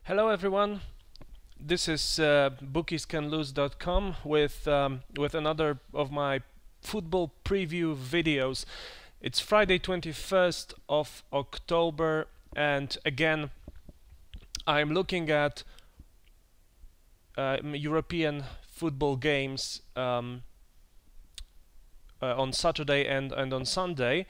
Hello everyone, this is bookiescanlose.com with another of my football preview videos. It's Friday 21st of October, and again I'm looking at European football games on Saturday and on Sunday.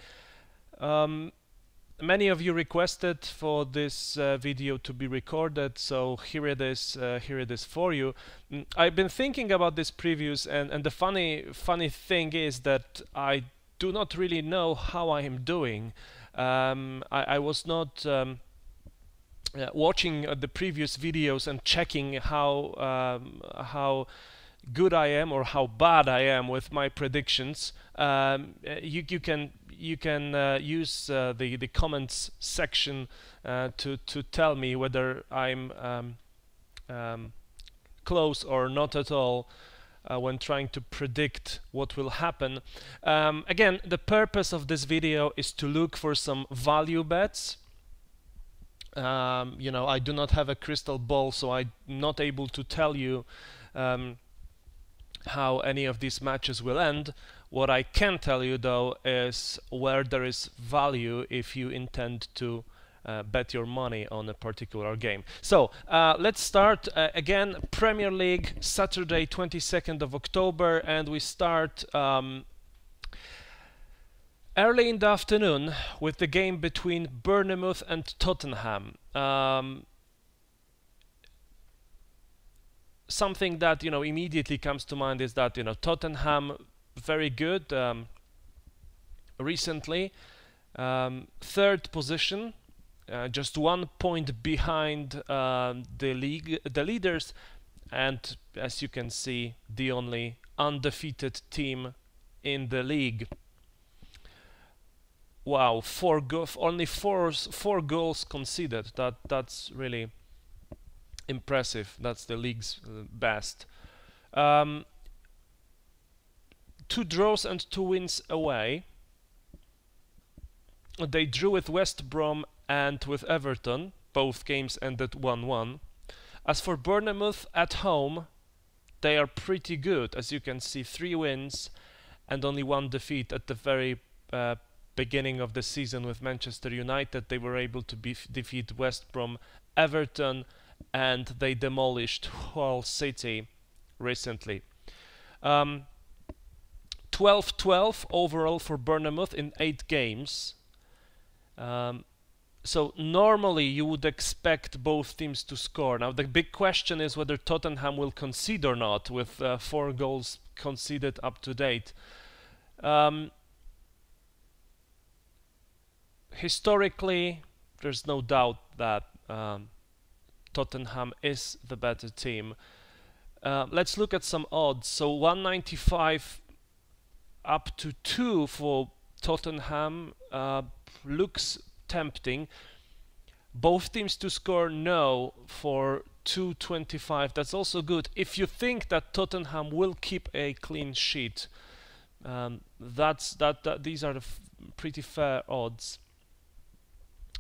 Many of you requested for this video to be recorded, so here it is for you. I've been thinking about these previews, and the funny thing is that I do not really know how I am doing. I was not watching the previous videos and checking how good I am or how bad I am with my predictions. You can use the comments section to tell me whether I'm close or not at all when trying to predict what will happen. Again, the purpose of this video is to look for some value bets. I do not have a crystal ball, so I'm not able to tell you how any of these matches will end. What I can tell you though is where there is value if you intend to bet your money on a particular game. So let's start again. Premier League, Saturday 22nd of October, and we start early in the afternoon with the game between Bournemouth and Tottenham. Something that immediately comes to mind is that Tottenham very good recently, third position, just 1 point behind the leaders, and as you can see, the only undefeated team in the league. Wow, only four goals conceded. That's really impressive. That's the league's best. 2 draws and 2 wins away. They drew with West Brom and with Everton. Both games ended 1-1. As for Bournemouth at home, they are pretty good. As you can see, 3 wins and only 1 defeat at the very beginning of the season with Manchester United. They were able to defeat West Brom, Everton, and they demolished Hull City recently. 12-12 overall for Bournemouth in 8 games. So normally you would expect both teams to score. Now the big question is whether Tottenham will concede or not, with 4 goals conceded up to date. Historically, there's no doubt that Tottenham is the better team. Let's look at some odds. So 195 up to 2 for Tottenham looks tempting. Both teams to score no for 225. That's also good. If you think that Tottenham will keep a clean sheet, these are the pretty fair odds.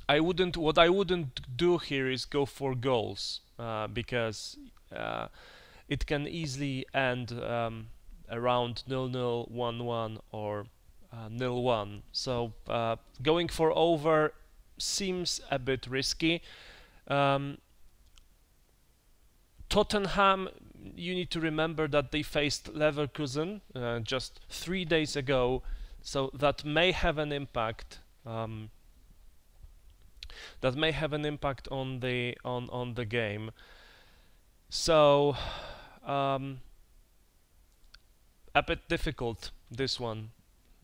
What I wouldn't do here is go for goals, because it can easily end around 0-0, 1-1, or 0-1. So going for over seems a bit risky. Tottenham, you need to remember that they faced Leverkusen just 3 days ago, so that may have an impact. That may have an impact on the game. So a bit difficult, this one,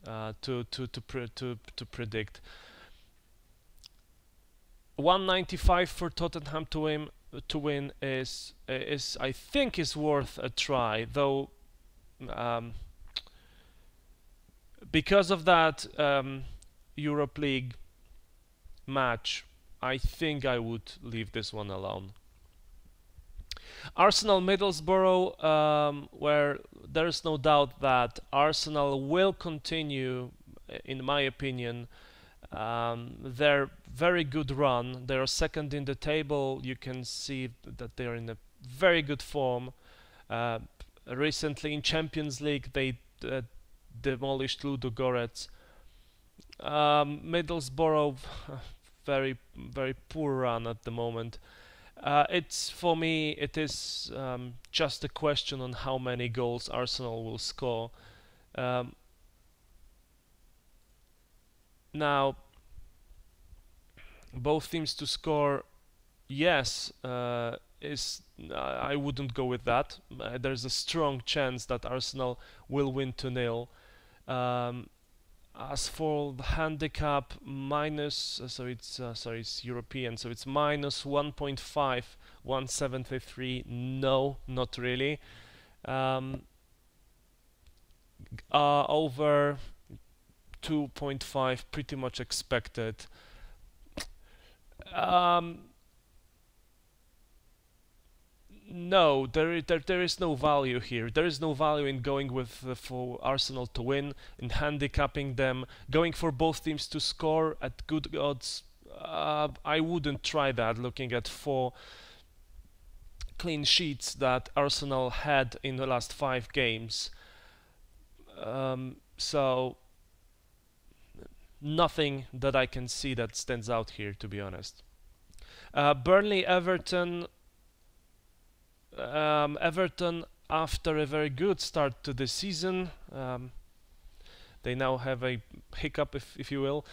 to predict. 195 for Tottenham to win is I think is worth a try, though. Because of that Europe League match, I think I would leave this one alone. Arsenal Middlesbrough, where there's no doubt that Arsenal will continue, in my opinion, They're very good run. They are second in the table. You can see that they are in a very good form. Uh, Recently in Champions League, they demolished Ludogorets. Middlesbrough, very poor run at the moment. It's for me. It is just a question on how many goals Arsenal will score. Um, Now, both teams to score, yes, is I wouldn't go with that. There's a strong chance that Arsenal will win 2-0. Um, as for the handicap, minus, it's European, so it's minus 1.5, 173. No, not really. Um, Over 2.5, pretty much expected. Um, no, there is no value here. There is no value in going with for Arsenal to win, in handicapping them, going for both teams to score at good odds. I wouldn't try that. Looking at 4 clean sheets that Arsenal had in the last 5 games, so nothing that I can see that stands out here, to be honest. Burnley, Everton. Everton, after a very good start to the season, they now have a hiccup, if you will.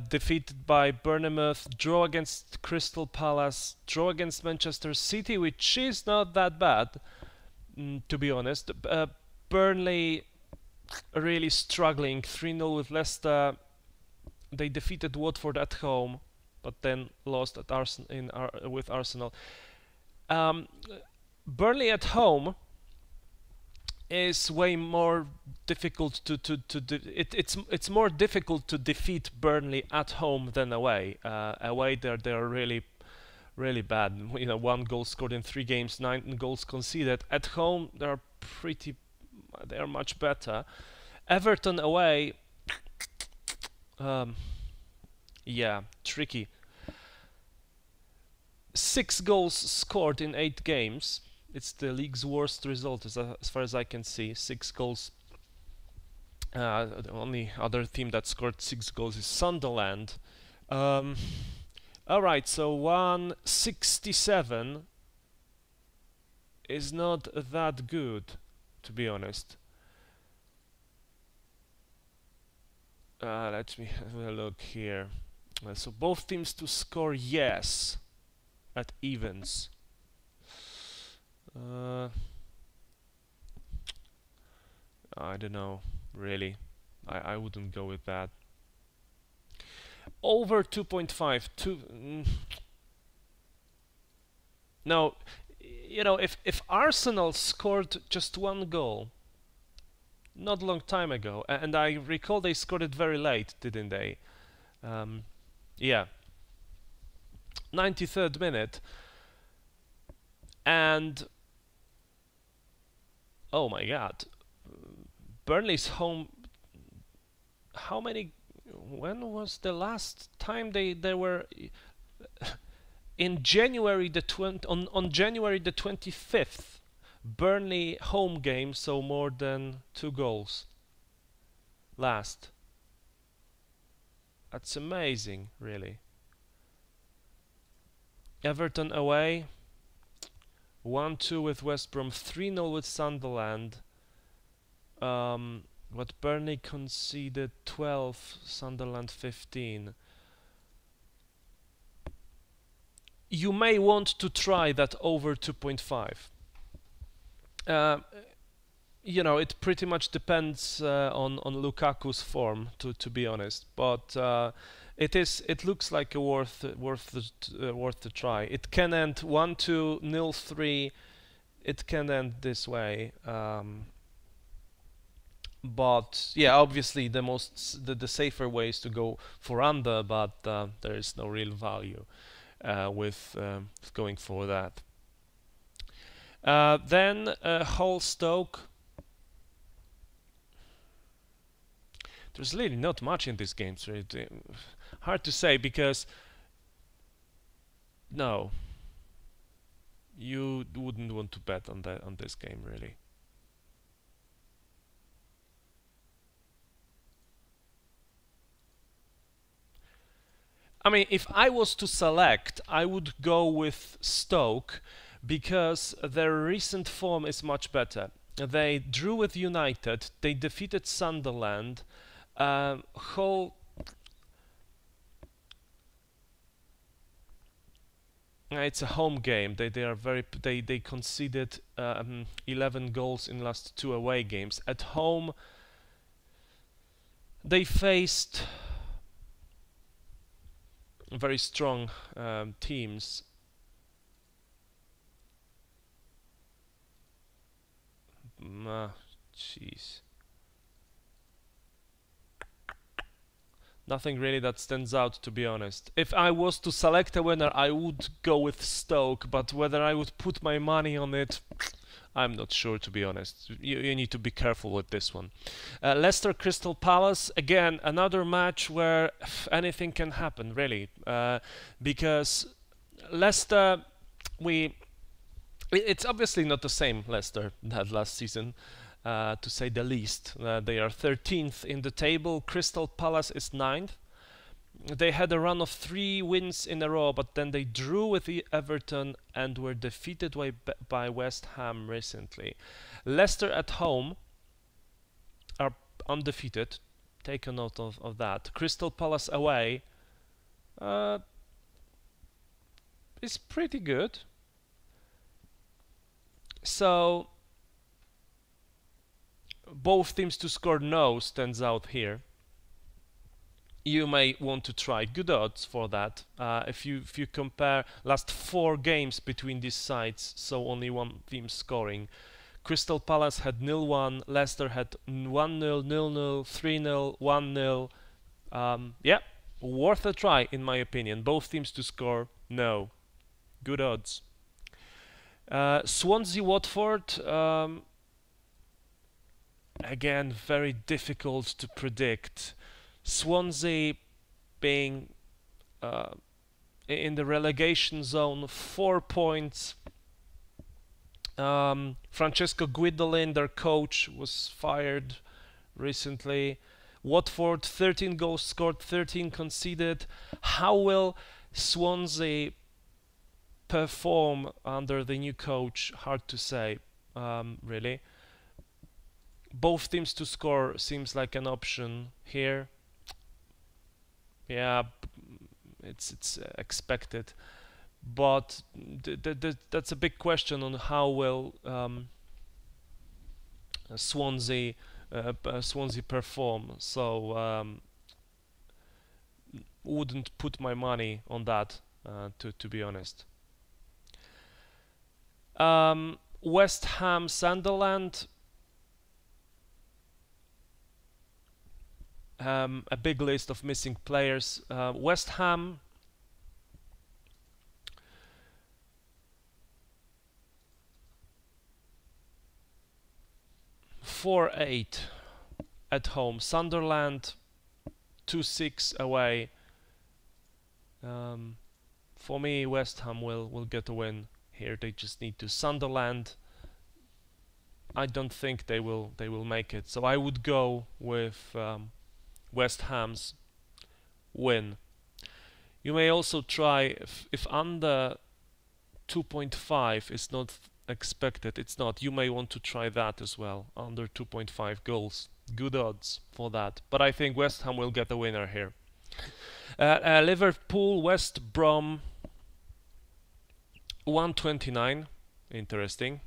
Defeated by Bournemouth, draw against Crystal Palace, draw against Manchester City, which is not that bad, to be honest. Burnley really struggling, 3-0 with Leicester. They defeated Watford at home, but then lost at with Arsenal. Burnley at home is way more difficult it's more difficult to defeat Burnley at home than away. Away they're really bad. 1 goal scored in 3 games, 9 goals conceded. At home they are much better. Everton away, yeah, tricky. 6 goals scored in 8 games. It's the league's worst result as far as I can see. 6 goals. The only other team that scored 6 goals is Sunderland. Alright, so 167 is not that good, to be honest. Let me have a look here. So both teams to score, yes, at evens. I don't know, really. I wouldn't go with that. Over 2.5. No, if Arsenal scored just 1 goal, not a long time ago, and I recall they scored it very late, didn't they? Yeah. 93rd minute. And oh my god, Burnley's home. How many? When was the last time they were? In January on January the 25th, Burnley home game, so more than 2 goals. Last. That's amazing, really. Everton away. 1-2 with West Brom, 3-0 with Sunderland. What Burnley conceded 12, Sunderland 15. You may want to try that over 2.5. It pretty much depends on Lukaku's form, to be honest. But it looks like a worth to try. It can end 1-2, 0-3. It can end this way. But yeah, obviously the safer way is to go for under, but there is no real value with going for that. Then Hull Stoke. there's really not much in these games. Really. Hard to say because no, you wouldn't want to bet on this game really. I mean, if I was to select, I would go with Stoke because their recent form is much better. They drew with United, they defeated Sunderland. Hull, it's a home game. They conceded 11 goals in last 2 away games. At home, they faced very strong teams. Jeez. Nothing really that stands out, to be honest. If I was to select a winner, I would go with Stoke, but whether I would put my money on it, I'm not sure, to be honest. You need to be careful with this one. Leicester Crystal Palace, again, another match where anything can happen, really. Because Leicester, it's obviously not the same Leicester that last season. To say the least. They are 13th in the table. Crystal Palace is 9th. They had a run of 3 wins in a row, but then they drew with Everton and were defeated by West Ham recently. Leicester at home are undefeated. Take a note of that. Crystal Palace away is pretty good. So both teams to score no stands out here. You may want to try good odds for that. If you compare last 4 games between these sides, so only one team scoring. Crystal Palace had 0-1, Leicester had 1-0, 0-0, 3-0, 1-0. Yeah, worth a try in my opinion. Both teams to score no. Good odds. Swansea Watford. Again, very difficult to predict. Swansea being in the relegation zone, 4 points. Francesco Guidolin, their coach, was fired recently. Watford, 13 goals scored, 13 conceded. How will Swansea perform under the new coach? Hard to say, really. Both teams to score seems like an option here. Yeah, it's expected, but that's a big question on how will Swansea perform. So wouldn't put my money on that, to be honest. West Ham Sunderland. A big list of missing players. West Ham (4-8) at home. Sunderland 2-6 away. For me, West Ham will get a win here. They just need to. Sunderland, I don't think they will make it. So I would go with West Ham's win. You may also try if under 2.5 is not expected. It's not. You may want to try that as well. Under 2.5 goals. Good odds for that. But I think West Ham will get the winner here. Liverpool West Brom 129. Interesting.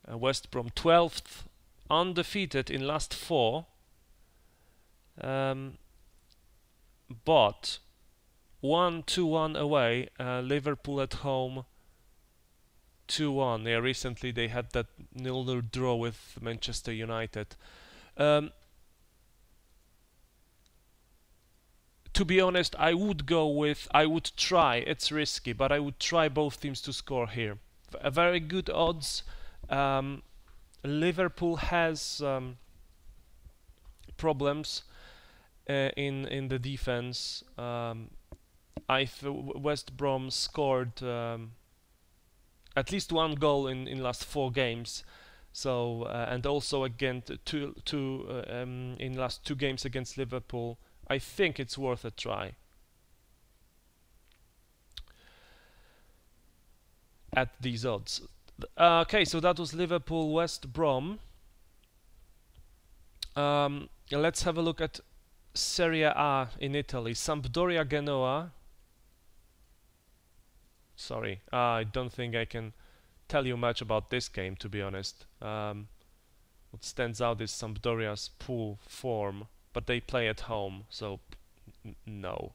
West Brom 12th, undefeated in last 4. But 1-2-1 away. Liverpool at home 2-1. Yeah, recently they had that 0-0 draw with Manchester United. To be honest, I would try, it's risky, but I would try both teams to score here. A very good odds. Liverpool has problems in the defense. West Brom scored at least one goal in last 4 games. So and also again in last 2 games against Liverpool. I think it's worth a try at these odds. Okay, so that was Liverpool West Brom. Let's have a look at Serie A in Italy. Sampdoria Genoa. Sorry, I don't think I can tell you much about this game, to be honest. What stands out is Sampdoria's poor form, but they play at home, so no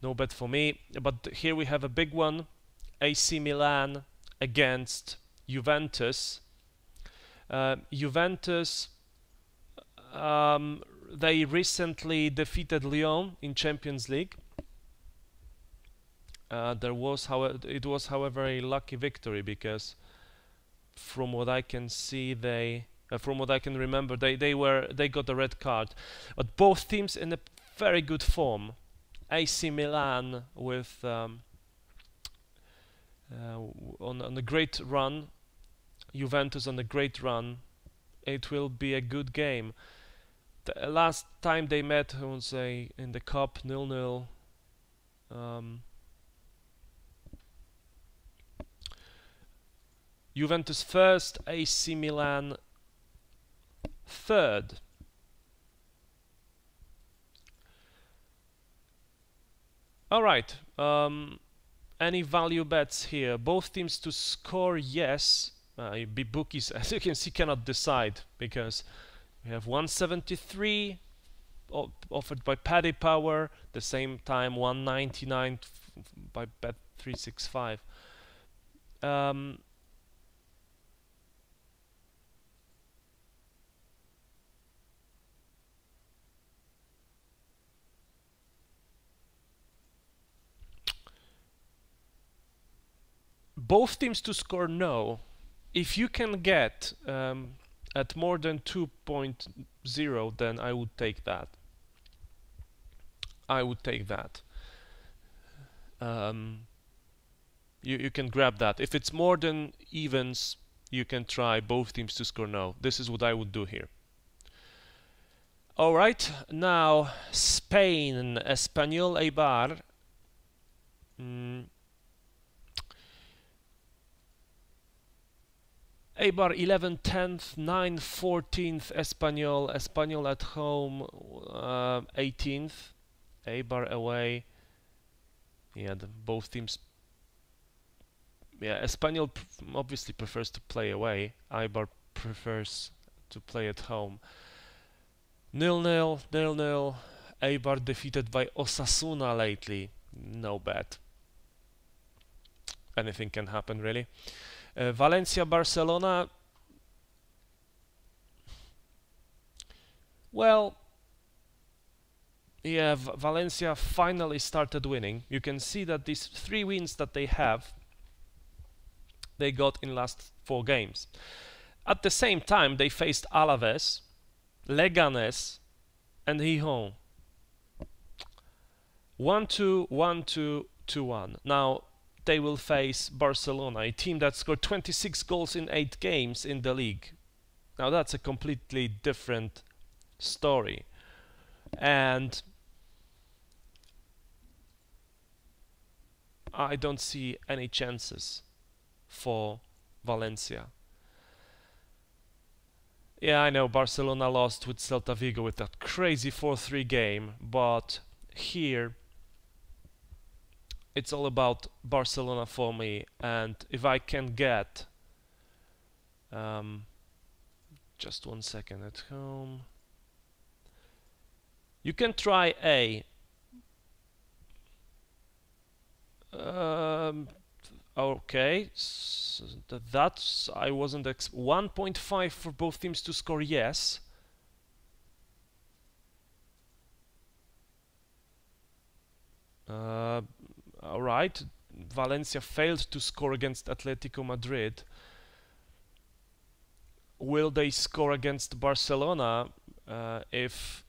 bet for me. But here we have a big one: AC Milan against Juventus. Juventus, they recently defeated Lyon in Champions League. It was, however, a lucky victory, because from what I can see, from what I can remember, they got a red card. But both teams in a very good form. AC Milan with on a great run, Juventus on a great run. It will be a good game. The last time they met, I would say, in the cup, 0-0. Juventus first, AC Milan third. Alright, any value bets here? Both teams to score, yes. Bookies, as you can see, cannot decide, because we have 173 offered by Paddy Power, the same time 199 by Bet365. Both teams to score, no. If you can get at more than 2.0, then I would take that. You can grab that. If it's more than evens, you can try both teams to score, no. This is what I would do here. Alright, now Spain, Espanyol Eibar. Eibar 11th, 10th, 9th, 14th, Espanyol at home 18th, Eibar away. Yeah, both teams. Yeah, Espanyol obviously prefers to play away. Eibar prefers to play at home. 0-0. Eibar defeated by Osasuna lately. No bet. Anything can happen, really. Valencia Barcelona. Well, yeah, Valencia finally started winning. You can see that these 3 wins that they have, they got in last 4 games. At the same time, they faced Alaves, Leganés, and Gijón. 1-2, 1-2, 2-1. Now they will face Barcelona, a team that scored 26 goals in 8 games in the league. Now that's a completely different story. And I don't see any chances for Valencia. Yeah, I know Barcelona lost with Celta Vigo with that crazy 4-3 game, but here it's all about Barcelona for me, and if I can get just 1 second at home, you can try A. Okay, so that's I wasn't 1.5 for both teams to score, yes. Alright, Valencia failed to score against Atletico Madrid. Will they score against Barcelona? if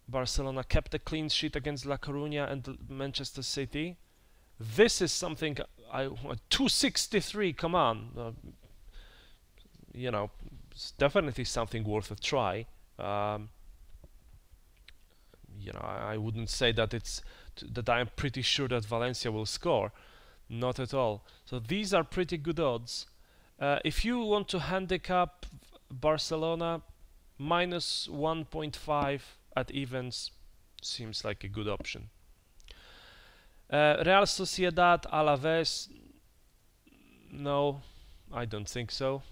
Barcelona kept a clean sheet against La Coruña and Manchester City. This is something 263. Come on, you know, it's definitely something worth a try. You know, I wouldn't say that that I'm pretty sure that Valencia will score. Not at all. So these are pretty good odds. If you want to handicap Barcelona, minus 1.5 at evens seems like a good option. Real Sociedad, Alaves, no, I don't think so.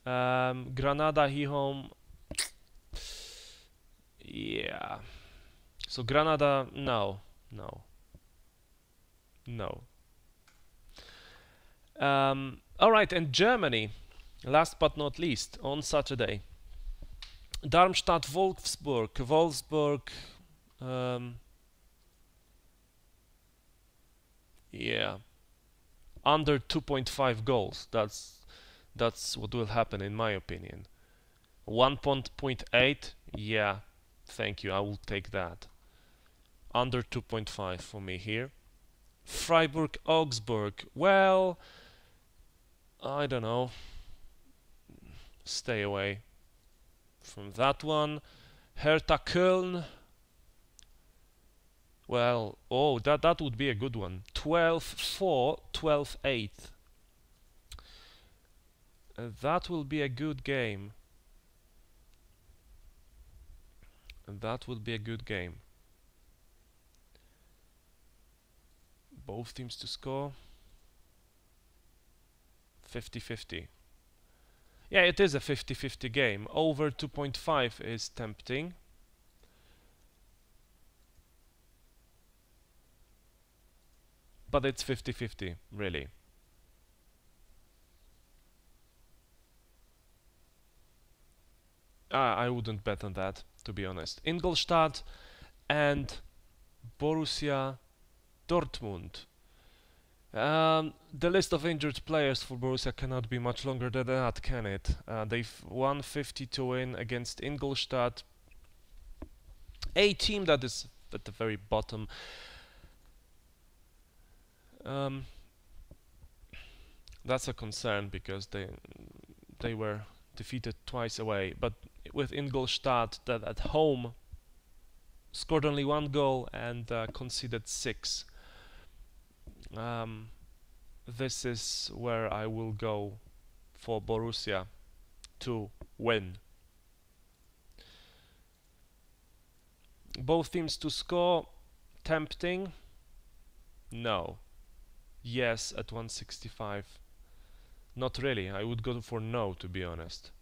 Granada, Gijón, yeah. So Granada, no. Alright, and Germany, last but not least, on Saturday. Darmstadt, Wolfsburg, yeah, under 2.5 goals. That's what will happen in my opinion. 1.8, yeah, thank you, I will take that. Under 2.5 for me here. Freiburg, Augsburg, well, I don't know. Stay away from that one. Hertha Köln. Well, oh, that would be a good one. 12-4, 12-8. That will be a good game. That will be a good game. Both teams to score. 50-50. Yeah, it is a 50-50 game. Over 2.5 is tempting. But it's 50-50, really. I wouldn't bet on that, to be honest. Ingolstadt and Borussia Dortmund. The list of injured players for Borussia cannot be much longer than that, can it? They've won 50 to win against Ingolstadt, a team that is at the very bottom. That's a concern because they were defeated twice away, but with Ingolstadt that at home scored only 1 goal and conceded 6. This is where I will go for Borussia to win. Both teams to score, tempting? No. Yes at 165. Not really, I would go for no, to be honest.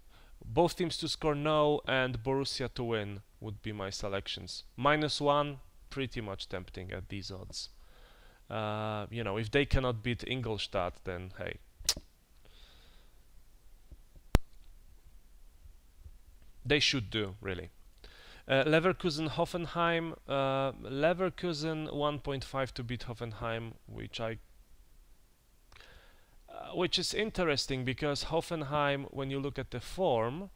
Both teams to score, no, and Borussia to win would be my selections. -1, pretty much tempting at these odds. You know, if they cannot beat Ingolstadt, then hey. They should do, really. Leverkusen, Hoffenheim. Leverkusen 1.5 to beat Hoffenheim, which is interesting because Hoffenheim, when you look at the form,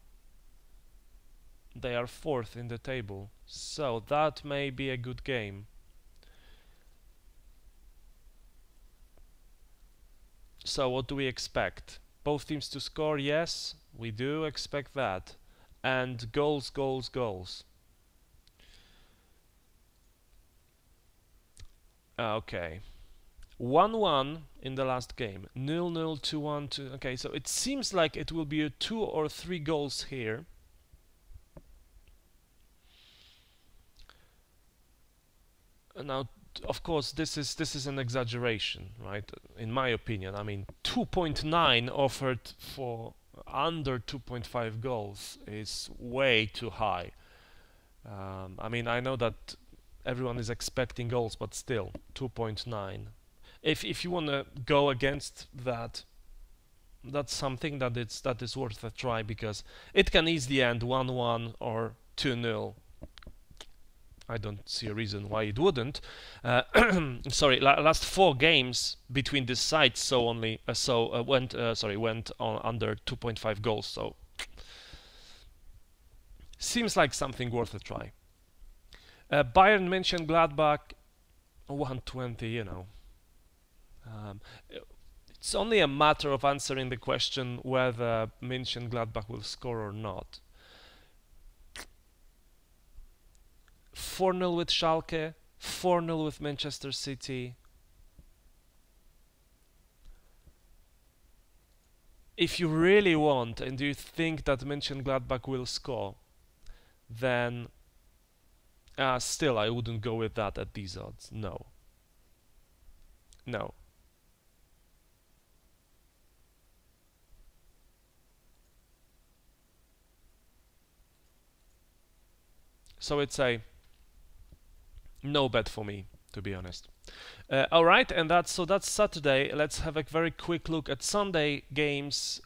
they are 4th in the table, so that may be a good game. So what do we expect? Both teams to score? Yes, we do expect that. And goals. Okay. 1-1 in the last game. 0-0, 2-1, 2. Okay, so it seems like it will be a 2 or 3 goals here. Now, of course, this is an exaggeration, right? In my opinion, I mean, 2.9 offered for under 2.5 goals is way too high. I mean, I know that everyone is expecting goals, but still, 2.9. If you want to go against that, that's something that is worth a try because it can easily end 1-1 or 2-0. I don't see a reason why it wouldn't. Sorry, last 4 games between these sides went on under 2.5 goals. So Seems like something worth a try. Bayern München Gladbach 120, you know. Um, it's only a matter of answering the question whether München Gladbach will score or not. 4-0 with Schalke, 4-0 with Manchester City. If you really want and you think that Mönchengladbach will score, then still I wouldn't go with that at these odds. No. No. So it's a no bet for me, to be honest. All right, and that's Saturday. Let's have a very quick look at Sunday games.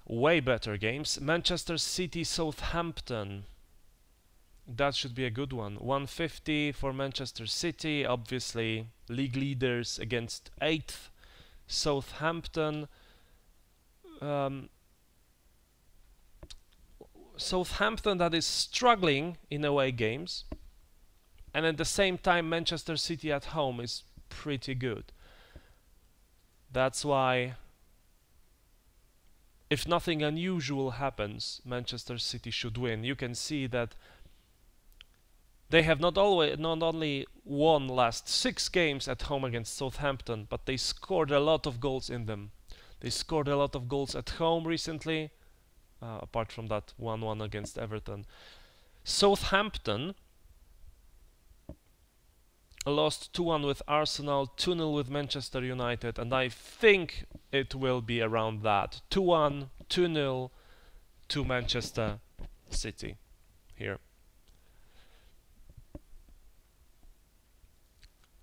Way better games. Manchester City, Southampton. That should be a good one. 150 for Manchester City, obviously league leaders against 8th Southampton. Southampton that is struggling in away games, and at the same time Manchester City at home is pretty good. That's why, if nothing unusual happens, Manchester City should win. You can see that they have not only won last 6 games at home against Southampton, but they scored a lot of goals in them. They scored a lot of goals at home recently, apart from that 1-1 against Everton. Southampton lost 2-1 with Arsenal, 2-0 with Manchester United, and I think it will be around that. 2-1, 2-0 to Manchester City here.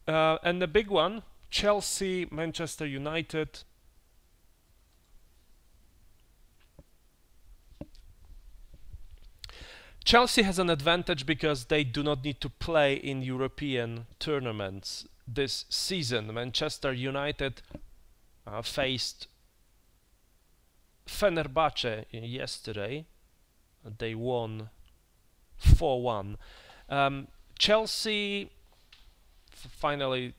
And the big one, Chelsea, Manchester United. Chelsea has an advantage because they do not need to play in European tournaments this season. Manchester United faced Fenerbahce yesterday. They won 4-1. Chelsea finally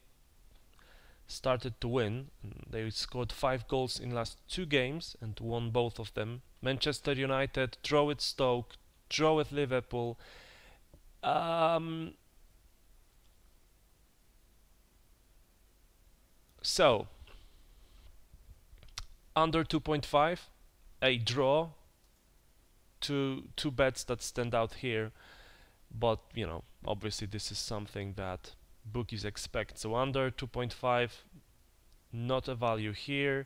started to win. They scored 5 goals in last 2 games and won both of them. Manchester United draw with Stoke, draw with Liverpool. So under 2.5, a draw. Two bets that stand out here, but you know, obviously this is something that bookies expect. So under 2.5, not a value here.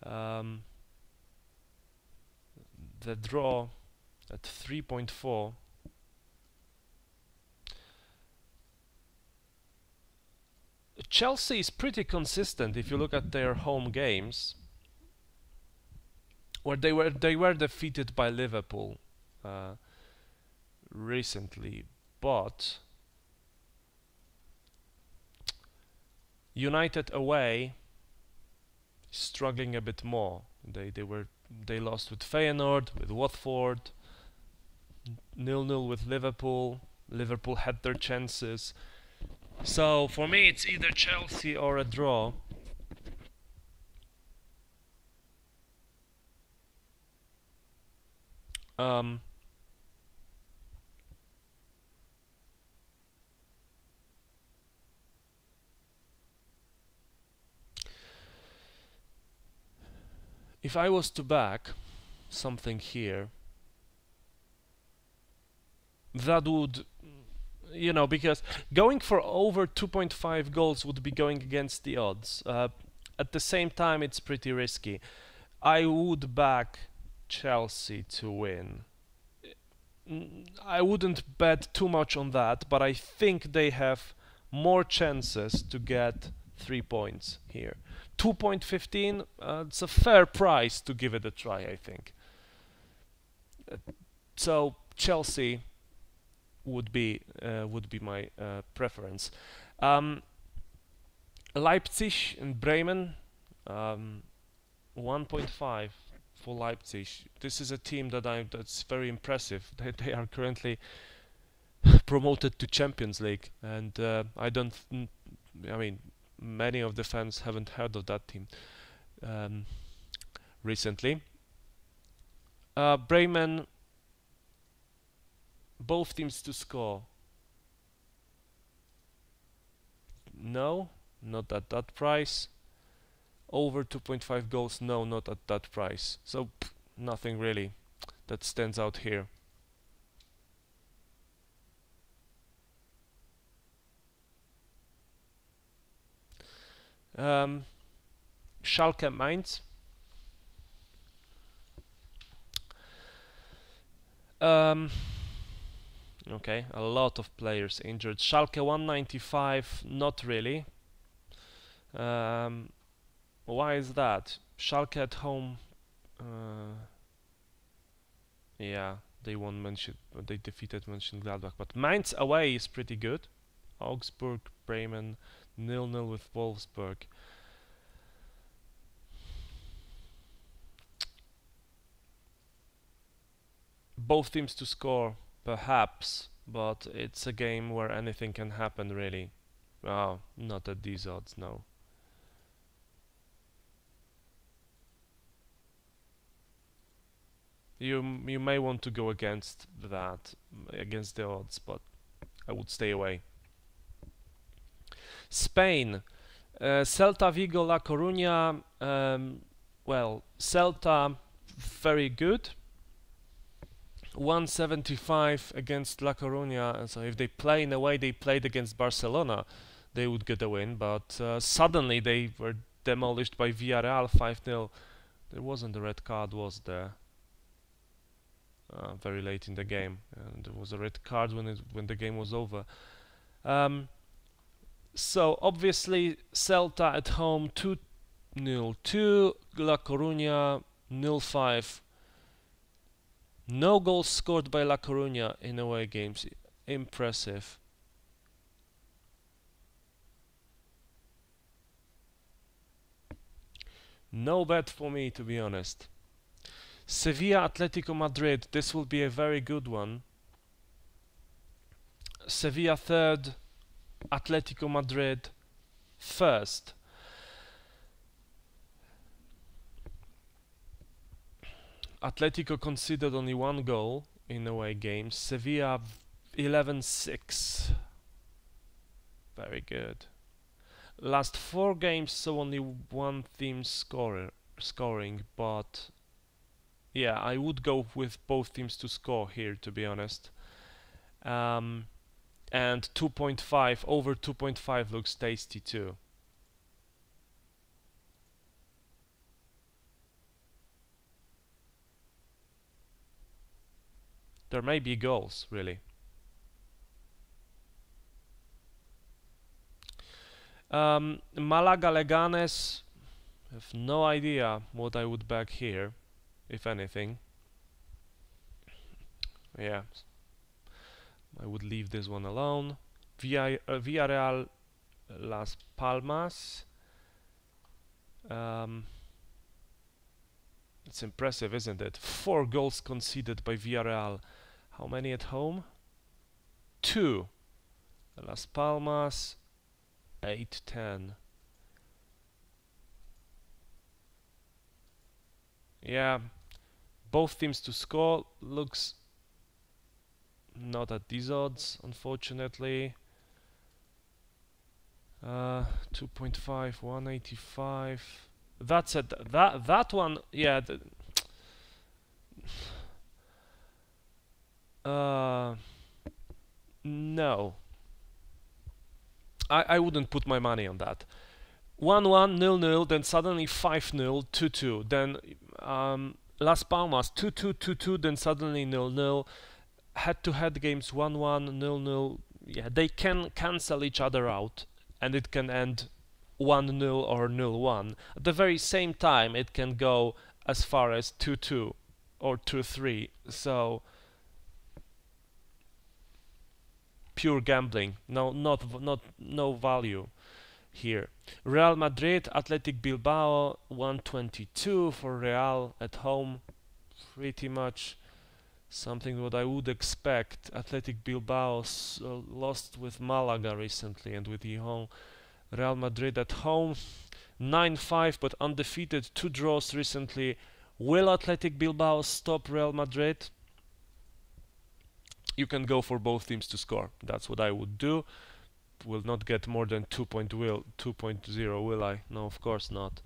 The draw at 3.4. Chelsea is pretty consistent if you look at their home games, where they were defeated by Liverpool recently, but United away struggling a bit more. They lost with Feyenoord, with Watford, 0-0 with Liverpool. Liverpool had their chances. So for me it's either Chelsea or a draw. If I was to back something here, that would, you know, because going for over 2.5 goals would be going against the odds. At the same time, it's pretty risky. I would back Chelsea to win. I wouldn't bet too much on that, but I think they have more chances to get 3 points here. 2.15, it's a fair price to give it a try, I think. So Chelsea would be my preference. Leipzig and Bremen, 1.5 for Leipzig. This is a team that's very impressive. They are currently promoted to Champions League, and I mean, many of the fans haven't heard of that team recently. Bremen, both teams to score. No, not at that price. Over 2.5 goals, no, not at that price. So nothing really that stands out here. Schalke Mainz. Okay, a lot of players injured. Schalke 195, not really. Why is that? Schalke at home, yeah, they defeated Mönchengladbach, but Mainz away is pretty good. Augsburg, Bremen, 0-0 with Wolfsburg. Both teams to score, perhaps, but it's a game where anything can happen, really. Oh, not at these odds, no. You may want to go against that, against the odds, but I would stay away. Spain, Celta Vigo, La Coruña. Well, Celta very good. 175 against La Coruña, and so if they play in the way they played against Barcelona, they would get a win, but suddenly they were demolished by Villarreal 5-0. There wasn't a red card, was there? Very late in the game, and there was a red card when the game was over. So obviously Celta at home 2-0 to La Coruña 0-5. No goals scored by La Coruña in away games. Impressive. No bet for me, to be honest. Sevilla Atletico Madrid. This will be a very good one. Sevilla third, Atletico Madrid first. Atletico conceded only one goal in away games. Sevilla 11-6. Very good. Last 4 games, so only one team scoring, but yeah, I would go with both teams to score here, to be honest. And 2.5, over 2.5 looks tasty too. There may be goals, really. Malaga Leganes. I have no idea what I would back here, if anything. Yeah, I would leave this one alone. Villarreal Las Palmas. It's impressive, isn't it? 4 goals conceded by Villarreal. How many at home? 2. Las Palmas 8-10. Yeah, both teams to score looks not at these odds, unfortunately. 2.5, 185. That's it. That one, yeah. No. I wouldn't put my money on that. 1-1, 0-0, then suddenly 5-0, 2-2. Then Las Palmas 2-2, 2-2, then suddenly 0-0. Head-to-head games 1-1, 0-0. Yeah, they can cancel each other out, and it can end 1-0 or 0-1. At the very same time, it can go as far as 2-2 or 2-3. So pure gambling. No value. here. Real Madrid, Athletic Bilbao, 122 for Real at home. Pretty much something what I would expect. Athletic Bilbao lost with Malaga recently and with Gijón. Real Madrid at home, 9-5 but undefeated, 2 draws recently. Will Athletic Bilbao stop Real Madrid? You can go for both teams to score. That's what I would do. Will not get more than 2.0, will I? No, of course not.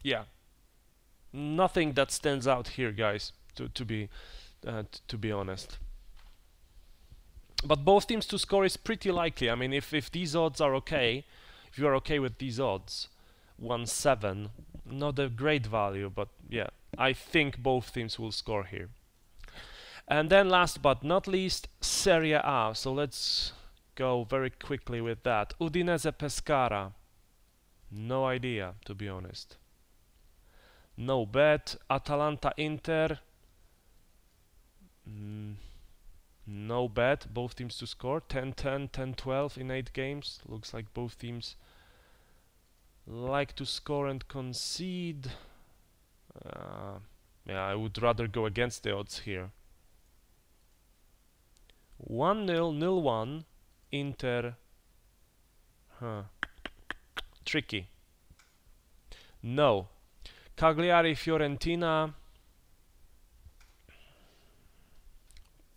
Yeah, nothing that stands out here, guys. To be honest, but both teams to score is pretty likely. I mean, if these odds are okay, if you are okay with these odds, 1-7, not a great value, but yeah, I think both teams will score here. And then last but not least, Serie A. So let's go very quickly with that. Udinese Pescara. No idea, to be honest. No bet. Atalanta Inter. No bet. Both teams to score. 10-10, 10-12 in 8 games. Looks like both teams like to score and concede. Yeah, I would rather go against the odds here. 1-0, 0-1. Inter. Tricky. No. Cagliari Fiorentina.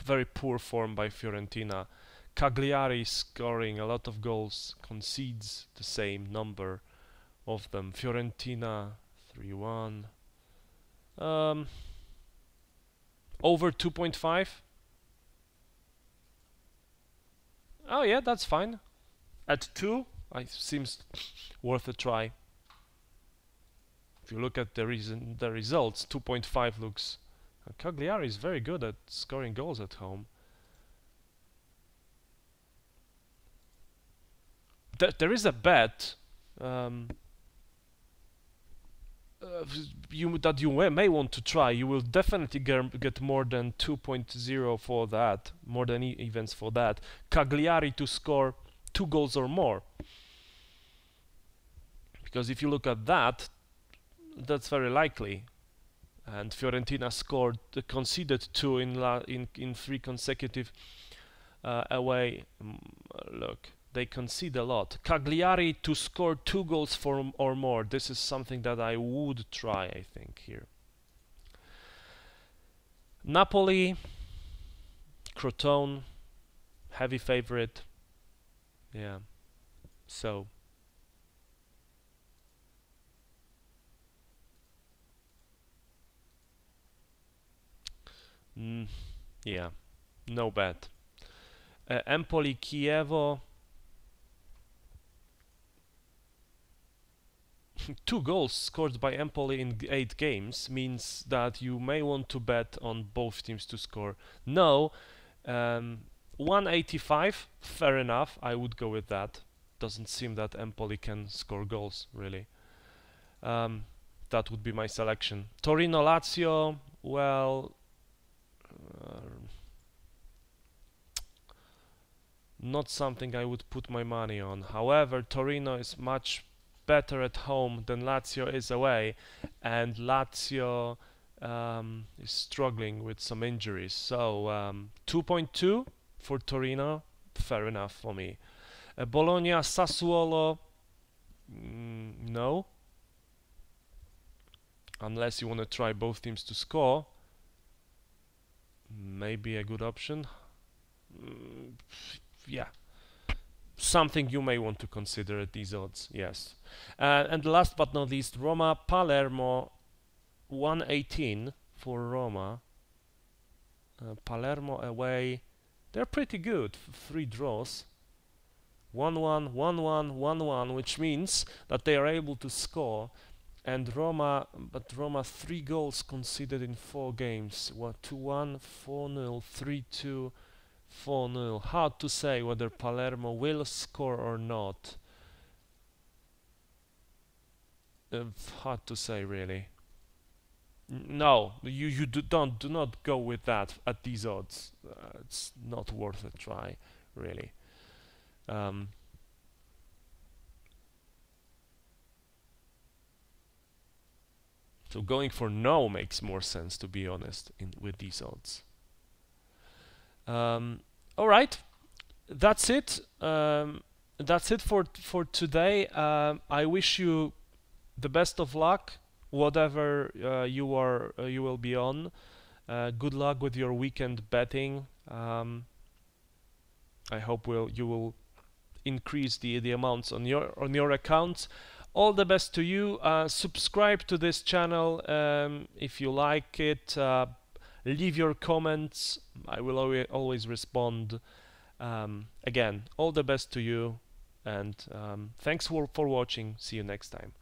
Very poor form by Fiorentina. Cagliari scoring a lot of goals, concedes the same number of them. Fiorentina 3-1. Over 2.5. Oh yeah, that's fine. At 2, it seems worth a try. If you look at the results, 2.5 looks... Cagliari is very good at scoring goals at home. There is a bet that you may want to try. You will definitely get more than 2.0 for that, more than evens for that. Cagliari to score 2 goals or more. Because if you look at that, that's very likely. And Fiorentina conceded 2 in 3 consecutive away. Look, they concede a lot. Cagliari to score 2 goals or more. This is something that I would try, I think, here. Napoli, Crotone, heavy favorite. Yeah, so... yeah, no bet. Empoli Chievo. 2 goals scored by Empoli in 8 games means that you may want to bet on both teams to score. No, 185, fair enough, I would go with that. Doesn't seem that Empoli can score goals, really. That would be my selection. Torino Lazio, well... not something I would put my money on. However, Torino is much better at home than Lazio is away, and Lazio is struggling with some injuries. So 2.2 for Torino, fair enough for me. Bologna Sassuolo, no, unless you want to try both teams to score. Maybe a good option. Yeah, something you may want to consider at these odds, yes. And last but not least, Roma Palermo, 118 for Roma. Palermo away, they're pretty good. 3 draws, 1-1, 1-1, 1-1, which means that they are able to score. And Roma 3 goals conceded in 4 games. What, 2-1, 4-0, 3-2, 4-0. Hard to say whether Palermo will score or not. Hard to say, really. No, you do not go with that at these odds. It's not worth a try, really. Um, so going for no makes more sense, to be honest, with these odds. Um, all right, that's it. That's it for today. I wish you the best of luck, whatever you will be on. Good luck with your weekend betting. I hope you will increase the amounts on your accounts. All the best to you. Subscribe to this channel if you like it. Leave your comments. I will always respond. Again, all the best to you, and thanks for watching. See you next time.